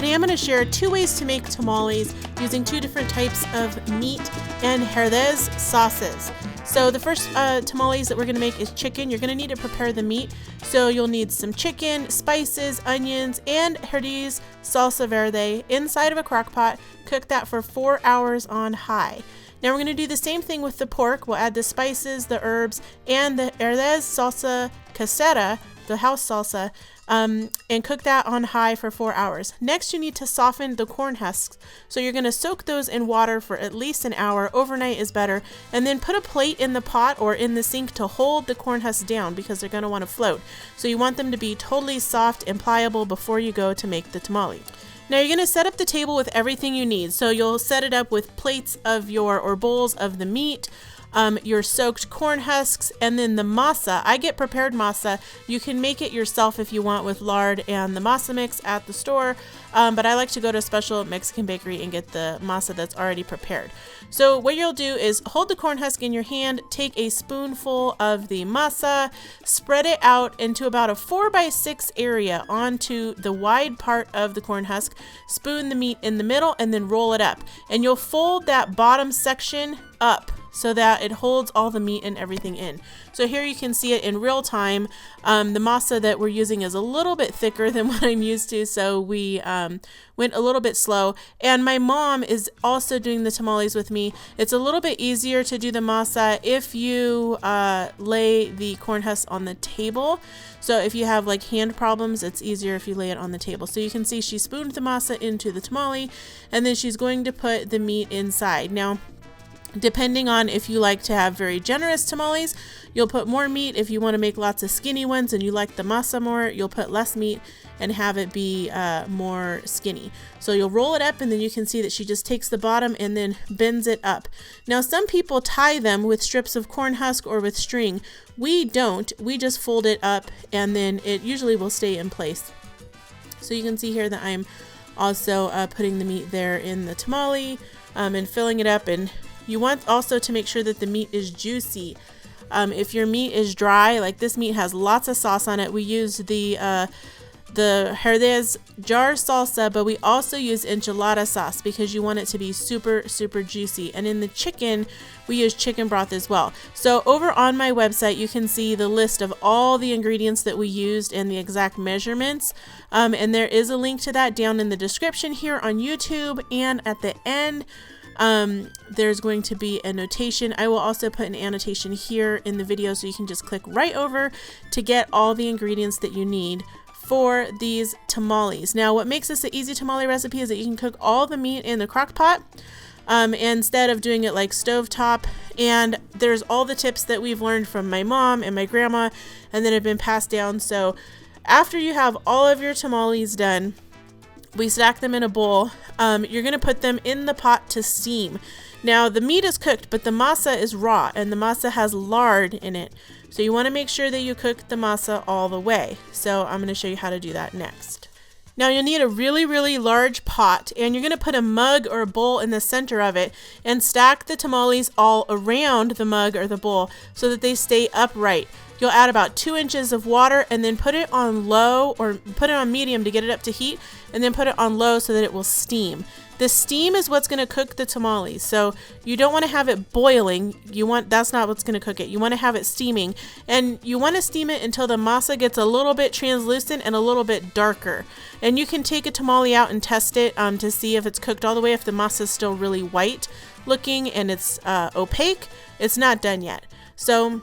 today I'm going to share 2 ways to make tamales using 2 different types of meat and herdez sauces. So the first tamales that we're going to make is chicken. You're going to need to prepare the meat. So you'll need some chicken, spices, onions, and herdez salsa verde inside of a crock pot. Cook that for 4 hours on high. Now we're going to do the same thing with the pork. We'll add the spices, the herbs, and the herdez salsa casera, the house salsa, and cook that on high for 4 hours. Next, you need to soften the corn husks. So you're going to soak those in water for at least an hour. Overnight is better. And then put a plate in the pot or in the sink to hold the corn husks down because they're going to want to float. So you want them to be totally soft and pliable before you go to make the tamale. Now you're going to set up the table with everything you need. So you'll set it up with plates of or bowls of the meat, your soaked corn husks, and then the masa. I get prepared masa. You can make it yourself if you want with lard and the masa mix at the store, but I like to go to a special Mexican bakery and get the masa that's already prepared. So what you'll do is hold the corn husk in your hand, take a spoonful of the masa, spread it out into about a 4x6 area onto the wide part of the corn husk, spoon the meat in the middle, and then roll it up. And you'll fold that bottom section up so that it holds all the meat and everything in. So here you can see it in real time. The masa that we're using is a little bit thicker than what I'm used to, so we went a little bit slow. And my mom is also doing the tamales with me. It's a little bit easier to do the masa if you lay the corn husk on the table. So if you have like hand problems, it's easier if you lay it on the table. So you can see she spooned the masa into the tamale, and then she's going to put the meat inside. Now, depending on if you like to have very generous tamales, you'll put more meat. If you want to make lots of skinny ones and you like the masa more, you'll put less meat and have it be more skinny. So you'll roll it up, and then you can see that she just takes the bottom and then bends it up. Now some people tie them with strips of corn husk or with string. We don't. We just fold it up, and then it usually will stay in place. So you can see here that I'm also putting the meat there in the tamale and filling it up. And you want also to make sure that the meat is juicy. If your meat is dry, like this meat has lots of sauce on it, we use the herdez jar salsa, but we also use enchilada sauce because you want it to be super, super juicy. And in the chicken, we use chicken broth as well. So over on my website, you can see the list of all the ingredients that we used and the exact measurements. And there is a link to that down in the description here on YouTube, and at the end, there's going to be a notation. I will also put an annotation here in the video, so you can just click right over to get all the ingredients that you need for these tamales. Now, what makes this an easy tamale recipe is that you can cook all the meat in the crock pot instead of doing it like stovetop. And there's all the tips that we've learned from my mom and my grandma, and that have been passed down. So after you have all of your tamales done, we stack them in a bowl. You're going to put them in the pot to steam. Now the meat is cooked, but the masa is raw, and the masa has lard in it. So you want to make sure that you cook the masa all the way. So I'm going to show you how to do that next. Now you'll need a really, really large pot, and you're going to put a mug or a bowl in the center of it and stack the tamales all around the mug or the bowl so that they stay upright. You'll add about 2 inches of water and then put it on low, or put it on medium to get it up to heat, and then put it on low so that it will steam. The steam is what's going to cook the tamales. So you don't want to have it boiling. That's not what's going to cook it. You want to have it steaming, and you want to steam it until the masa gets a little bit translucent and a little bit darker. And you can take a tamale out and test it to see if it's cooked all the way. If the masa is still really white looking and it's opaque, it's not done yet. So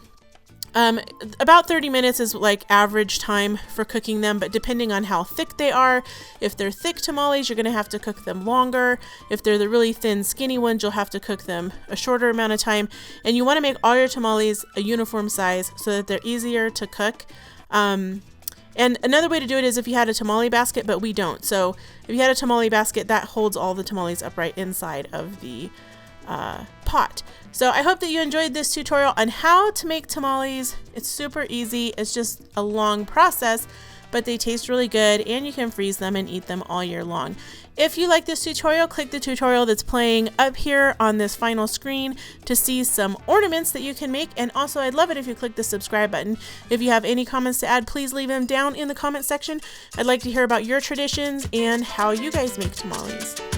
about 30 minutes is like average time for cooking them, but depending on how thick they are, if they're thick tamales, you're going to have to cook them longer. If they're the really thin, skinny ones, you'll have to cook them a shorter amount of time. And you want to make all your tamales a uniform size so that they're easier to cook. And another way to do it is if you had a tamale basket, but we don't. So if you had a tamale basket, that holds all the tamales upright inside of the pot. So I hope that you enjoyed this tutorial on how to make tamales. It's super easy. It's just a long process, but they taste really good and you can freeze them and eat them all year long. If you like this tutorial, click the tutorial that's playing up here on this final screen to see some ornaments that you can make. And also, I'd love it if you click the subscribe button. If you have any comments to add, please leave them down in the comment section. I'd like to hear about your traditions and how you guys make tamales.